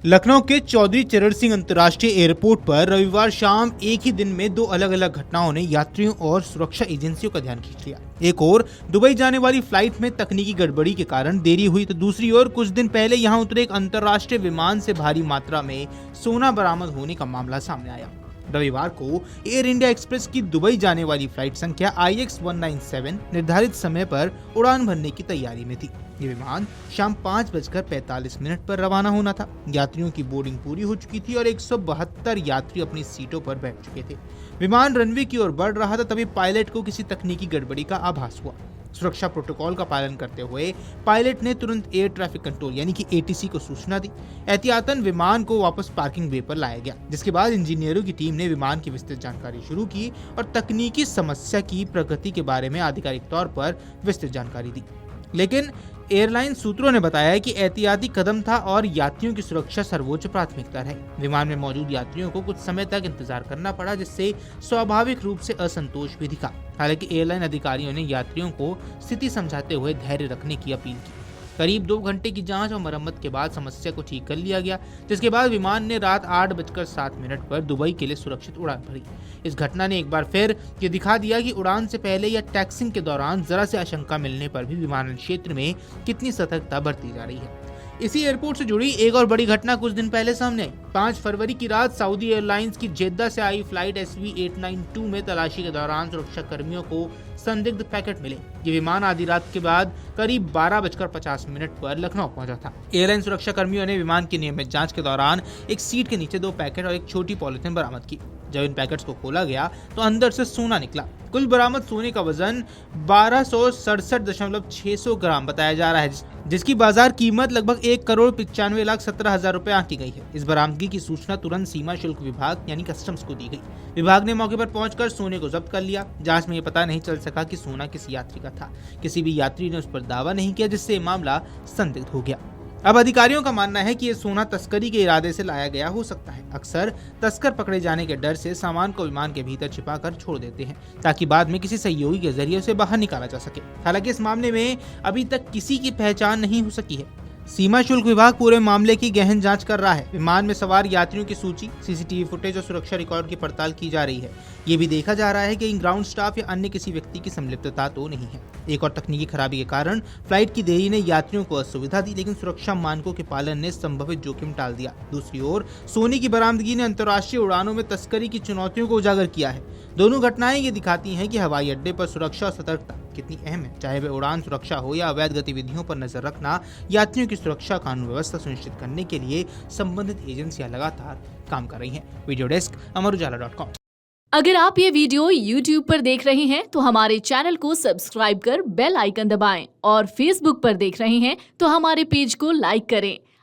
लखनऊ के चौधरी चरण सिंह अंतर्राष्ट्रीय एयरपोर्ट पर रविवार शाम एक ही दिन में दो अलग अलग घटनाओं ने यात्रियों और सुरक्षा एजेंसियों का ध्यान खींच लिया। एक ओर दुबई जाने वाली फ्लाइट में तकनीकी गड़बड़ी के कारण देरी हुई, तो दूसरी ओर कुछ दिन पहले यहां उतरे एक अंतर्राष्ट्रीय विमान से भारी मात्रा में सोना बरामद होने का मामला सामने आया। रविवार को एयर इंडिया एक्सप्रेस की दुबई जाने वाली फ्लाइट संख्या IX197 निर्धारित समय पर उड़ान भरने की तैयारी में थी। ये विमान शाम 5:45 पर रवाना होना था। यात्रियों की बोर्डिंग पूरी हो चुकी थी और 172 यात्री अपनी सीटों पर बैठ चुके थे। विमान रनवे की ओर बढ़ रहा था, तभी पायलट को किसी तकनीकी गड़बड़ी का आभास हुआ। सुरक्षा प्रोटोकॉल का पालन करते हुए पायलट ने तुरंत एयर ट्रैफिक कंट्रोल यानी कि ATC को सूचना दी। एहतियातन विमान को वापस पार्किंग वे पर लाया गया, जिसके बाद इंजीनियरों की टीम ने विमान की विस्तृत जानकारी शुरू की और तकनीकी समस्या की प्रगति के बारे में आधिकारिक तौर पर विस्तृत जानकारी दी। लेकिन एयरलाइन सूत्रों ने बताया कि एहतियाती कदम था और यात्रियों की सुरक्षा सर्वोच्च प्राथमिकता रही। विमान में मौजूद यात्रियों को कुछ समय तक इंतजार करना पड़ा, जिससे स्वाभाविक रूप से असंतोष भी दिखा। हालांकि एयरलाइन अधिकारियों ने यात्रियों को स्थिति समझाते हुए धैर्य रखने की अपील की। करीब 2 घंटे की जांच और मरम्मत के बाद समस्या को ठीक कर लिया गया, जिसके बाद विमान ने रात 8:07 पर दुबई के लिए सुरक्षित उड़ान भरी। इस घटना ने एक बार फिर ये दिखा दिया कि उड़ान से पहले या टैक्सिंग के दौरान जरा से आशंका मिलने पर भी विमानन क्षेत्र में कितनी सतर्कता बरती जा रही है। इसी एयरपोर्ट से जुड़ी एक और बड़ी घटना कुछ दिन पहले सामने आई। 5 फरवरी की रात सऊदी एयरलाइंस की जेद्दा से आई फ्लाइट SV892 में तलाशी के दौरान सुरक्षा कर्मियों को संदिग्ध पैकेट मिले। ये विमान आधी रात के बाद करीब 12:50 पर लखनऊ पहुंचा था। एयरलाइन सुरक्षा कर्मियों ने विमान की नियमित जांच के दौरान एक सीट के नीचे 2 पैकेट और एक छोटी पॉलिथीन बरामद की। जब इन पैकेट्स को खोला गया तो अंदर से सोना निकला। कुल बरामद सोने का वजन 1267.600 ग्राम बताया जा रहा है, जिसकी बाजार कीमत लगभग 1,95,17,000 रुपए आंकी गई है। इस बरामदगी की सूचना तुरंत सीमा शुल्क विभाग यानी कस्टम्स को दी गई। विभाग ने मौके पर पहुंचकर सोने को जब्त कर लिया। जांच में ये पता नहीं चल सका कि सोना किस यात्री का था। किसी भी यात्री ने उस पर दावा नहीं किया, जिससे मामला संदिग्ध हो गया। अब अधिकारियों का मानना है कि ये सोना तस्करी के इरादे से लाया गया हो सकता है। अक्सर तस्कर पकड़े जाने के डर से सामान को विमान के भीतर छिपाकर छोड़ देते हैं, ताकि बाद में किसी सहयोगी के जरिए उसे बाहर निकाला जा सके। हालांकि इस मामले में अभी तक किसी की पहचान नहीं हो सकी है। सीमा शुल्क विभाग पूरे मामले की गहन जांच कर रहा है। विमान में सवार यात्रियों की सूची, CCTV फुटेज और सुरक्षा रिकॉर्ड की पड़ताल की जा रही है। ये भी देखा जा रहा है कि ग्राउंड स्टाफ या अन्य किसी व्यक्ति की संलिप्तता तो नहीं है। एक और तकनीकी खराबी के कारण फ्लाइट की देरी ने यात्रियों को असुविधा दी, लेकिन सुरक्षा मानकों के पालन ने संभावित जोखिम टाल दिया। दूसरी ओर सोने की बरामदगी ने अंतर्राष्ट्रीय उड़ानों में तस्करी की चुनौतियों को उजागर किया है। दोनों घटनाएं ये दिखाती हैं कि हवाई अड्डे पर सुरक्षा और सतर्कता कितनी अहम है। चाहे वे उड़ान सुरक्षा हो या अवैध गतिविधियों पर नजर रखना, यात्रियों की सुरक्षा कानून व्यवस्था सुनिश्चित करने के लिए संबंधित एजेंसियां लगातार काम कर रही हैं। Video desk amarujala.com। अगर आप ये वीडियो YouTube पर देख रहे हैं तो हमारे चैनल को सब्सक्राइब कर बेल आइकन दबाएं और Facebook पर देख रहे हैं तो हमारे पेज को लाइक करें।